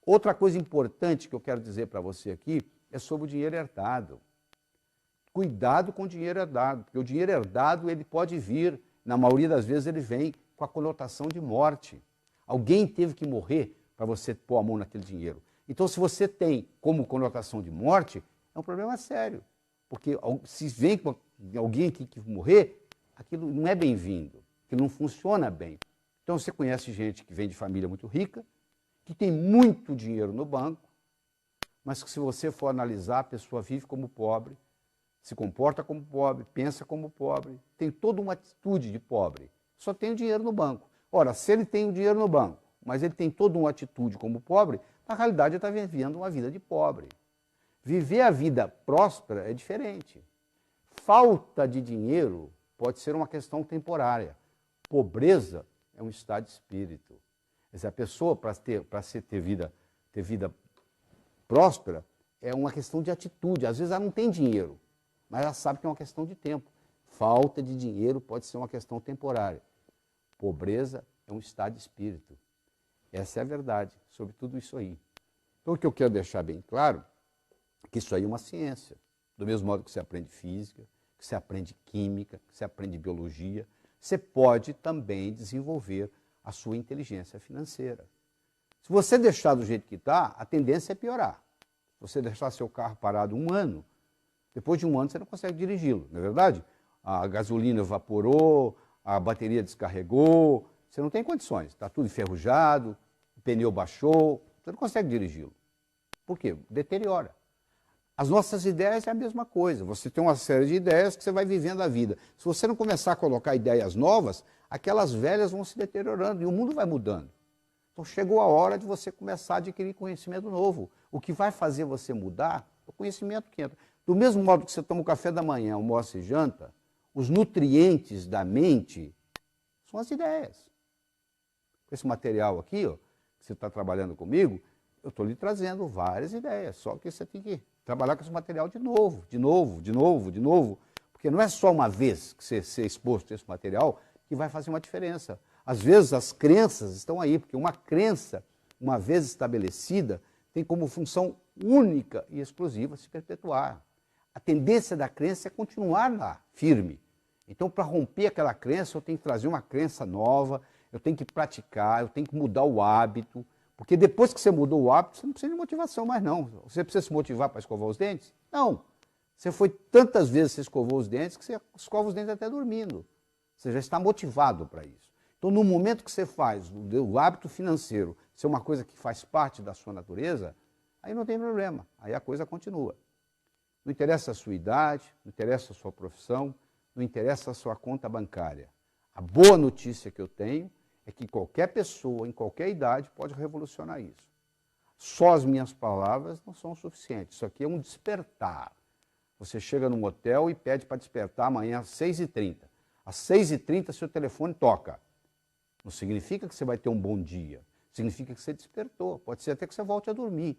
Outra coisa importante que eu quero dizer para você aqui é sobre o dinheiro herdado. Cuidado com o dinheiro herdado, porque o dinheiro herdado ele pode vir, na maioria das vezes ele vem com a conotação de morte. Alguém teve que morrer para você pôr a mão naquele dinheiro. Então, se você tem como conotação de morte, é um problema sério. Porque se vem com alguém que morrer, aquilo não é bem-vindo, aquilo não funciona bem. Então, você conhece gente que vem de família muito rica, que tem muito dinheiro no banco, mas que se você for analisar, a pessoa vive como pobre, se comporta como pobre, pensa como pobre, tem toda uma atitude de pobre, só tem o dinheiro no banco. Ora, se ele tem o dinheiro no banco, mas ele tem toda uma atitude como pobre, na realidade ele está vivendo uma vida de pobre. Viver a vida próspera é diferente. falta de dinheiro pode ser uma questão temporária. Pobreza é um estado de espírito. Quer dizer, a pessoa, para ter vida próspera, é uma questão de atitude. Às vezes ela não tem dinheiro, mas ela sabe que é uma questão de tempo. Falta de dinheiro pode ser uma questão temporária. Pobreza é um estado de espírito. Essa é a verdade sobre tudo isso aí. Então, o que eu quero deixar bem claro é que isso aí é uma ciência. Do mesmo modo que você aprende física, que você aprende química, que você aprende biologia, você pode também desenvolver a sua inteligência financeira. Se você deixar do jeito que está, a tendência é piorar. Se você deixar seu carro parado um ano, depois de um ano você não consegue dirigi-lo, não é verdade? A gasolina evaporou, a bateria descarregou, você não tem condições, está tudo enferrujado, o pneu baixou, você não consegue dirigi-lo. Por quê? Deteriora. As nossas ideias é a mesma coisa. Você tem uma série de ideias que você vai vivendo a vida. Se você não começar a colocar ideias novas, aquelas velhas vão se deteriorando e o mundo vai mudando. Então chegou a hora de você começar a adquirir conhecimento novo. O que vai fazer você mudar é o conhecimento que entra. Do mesmo modo que você toma o café da manhã, almoça e janta, os nutrientes da mente são as ideias. Esse material aqui, ó, que você está trabalhando comigo, eu estou lhe trazendo várias ideias, só que você tem que trabalhar com esse material de novo, de novo, de novo, de novo, porque não é só uma vez que você ser exposto a esse material que vai fazer uma diferença. Às vezes as crenças estão aí, porque uma crença, uma vez estabelecida, tem como função única e exclusiva se perpetuar. A tendência da crença é continuar lá, firme. Então, para romper aquela crença, eu tenho que trazer uma crença nova, eu tenho que praticar, eu tenho que mudar o hábito, porque depois que você mudou o hábito, você não precisa de motivação mais não. Você precisa se motivar para escovar os dentes? Não. Você foi tantas vezes que você escovou os dentes que você escova os dentes até dormindo. Você já está motivado para isso. Então, no momento que você faz o hábito financeiro ser uma coisa que faz parte da sua natureza, aí não tem problema, aí a coisa continua. Não interessa a sua idade, não interessa a sua profissão, não interessa a sua conta bancária. A boa notícia que eu tenho é que qualquer pessoa, em qualquer idade, pode revolucionar isso. Só as minhas palavras não são suficientes. Isso aqui é um despertar. Você chega num hotel e pede para despertar amanhã às 6h30. Às 6h30, seu telefone toca. Não significa que você vai ter um bom dia. Significa que você despertou. Pode ser até que você volte a dormir.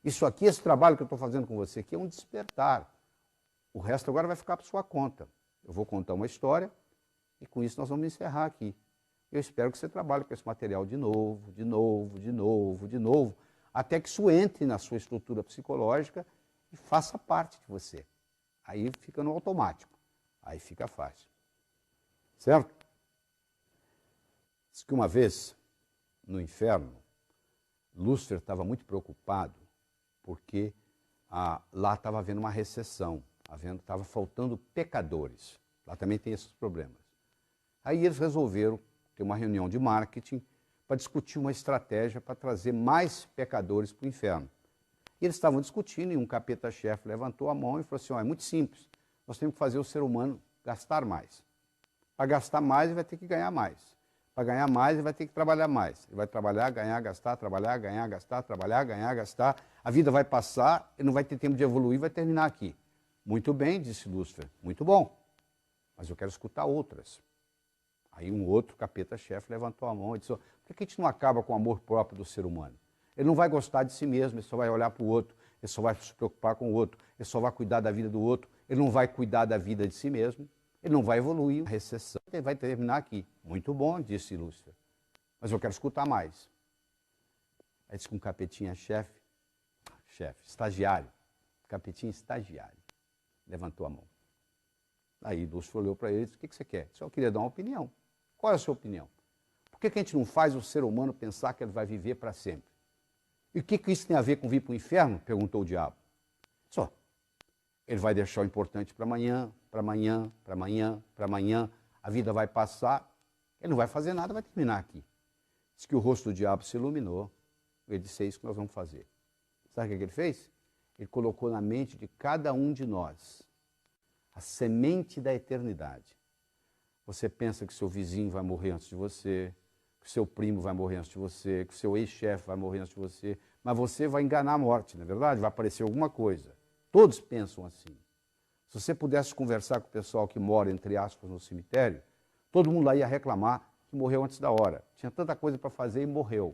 Isso aqui, esse trabalho que eu estou fazendo com você aqui, é um despertar. O resto agora vai ficar por sua conta. Eu vou contar uma história e com isso nós vamos encerrar aqui. Eu espero que você trabalhe com esse material de novo, de novo, de novo, de novo, até que isso entre na sua estrutura psicológica e faça parte de você. Aí fica no automático, aí fica fácil. Certo? Diz que uma vez, no inferno, Lúcifer estava muito preocupado porque lá estava havendo uma recessão, estava faltando pecadores. Lá também tem esses problemas. Aí eles resolveram ter uma reunião de marketing para discutir uma estratégia para trazer mais pecadores para o inferno. E eles estavam discutindo e um capeta-chefe levantou a mão e falou assim, é muito simples, nós temos que fazer o ser humano gastar mais. Para gastar mais, ele vai ter que ganhar mais. Para ganhar mais, ele vai ter que trabalhar mais. Ele vai trabalhar, ganhar, gastar, trabalhar, ganhar, gastar, trabalhar, ganhar, gastar. A vida vai passar, ele não vai ter tempo de evoluir, vai terminar aqui. Muito bem, disse Lúcifer, muito bom, mas eu quero escutar outras. Aí um outro capeta-chefe levantou a mão e disse, por que a gente não acaba com o amor próprio do ser humano? Ele não vai gostar de si mesmo, ele só vai olhar para o outro, ele só vai se preocupar com o outro, ele só vai cuidar da vida do outro, ele não vai cuidar da vida de si mesmo, ele não vai evoluir, a recessão vai terminar aqui. Muito bom, disse Lúcifer, mas eu quero escutar mais. Aí disse que um capetinha-chefe, estagiário, capetinha estagiário, levantou a mão. Aí Lúcifer olhou para ele e disse, o que você quer? Eu só queria dar uma opinião. Qual é a sua opinião? Por que a gente não faz o ser humano pensar que ele vai viver para sempre? E o que isso tem a ver com vir para o inferno? Perguntou o diabo. Só. Ele vai deixar o importante para amanhã, para amanhã, para amanhã, para amanhã. A vida vai passar, ele não vai fazer nada, vai terminar aqui. Diz que o rosto do diabo se iluminou. Ele disse, é isso que nós vamos fazer. Sabe o que ele fez? Ele colocou na mente de cada um de nós a semente da eternidade. Você pensa que seu vizinho vai morrer antes de você, que seu primo vai morrer antes de você, que seu ex-chefe vai morrer antes de você, mas você vai enganar a morte, não é verdade? Vai aparecer alguma coisa. Todos pensam assim. Se você pudesse conversar com o pessoal que mora, entre aspas, no cemitério, todo mundo lá ia reclamar que morreu antes da hora. Tinha tanta coisa para fazer e morreu.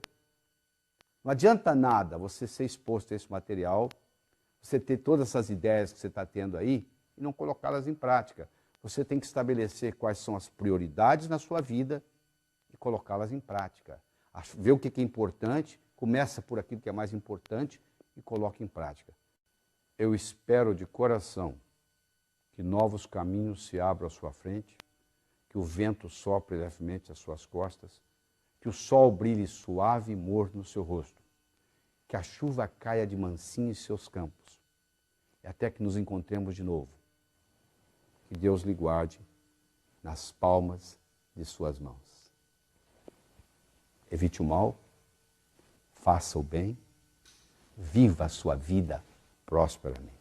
Não adianta nada você ser exposto a esse material, você ter todas essas ideias que você está tendo aí e não colocá-las em prática. Você tem que estabelecer quais são as prioridades na sua vida e colocá-las em prática. Ver o que é importante, começa por aquilo que é mais importante e coloca em prática. Eu espero de coração que novos caminhos se abram à sua frente, que o vento sopre levemente às suas costas, que o sol brilhe suave e morno no seu rosto, que a chuva caia de mansinho em seus campos, e até que nos encontremos de novo. Que Deus lhe guarde nas palmas de suas mãos. Evite o mal, faça o bem, viva a sua vida prosperamente.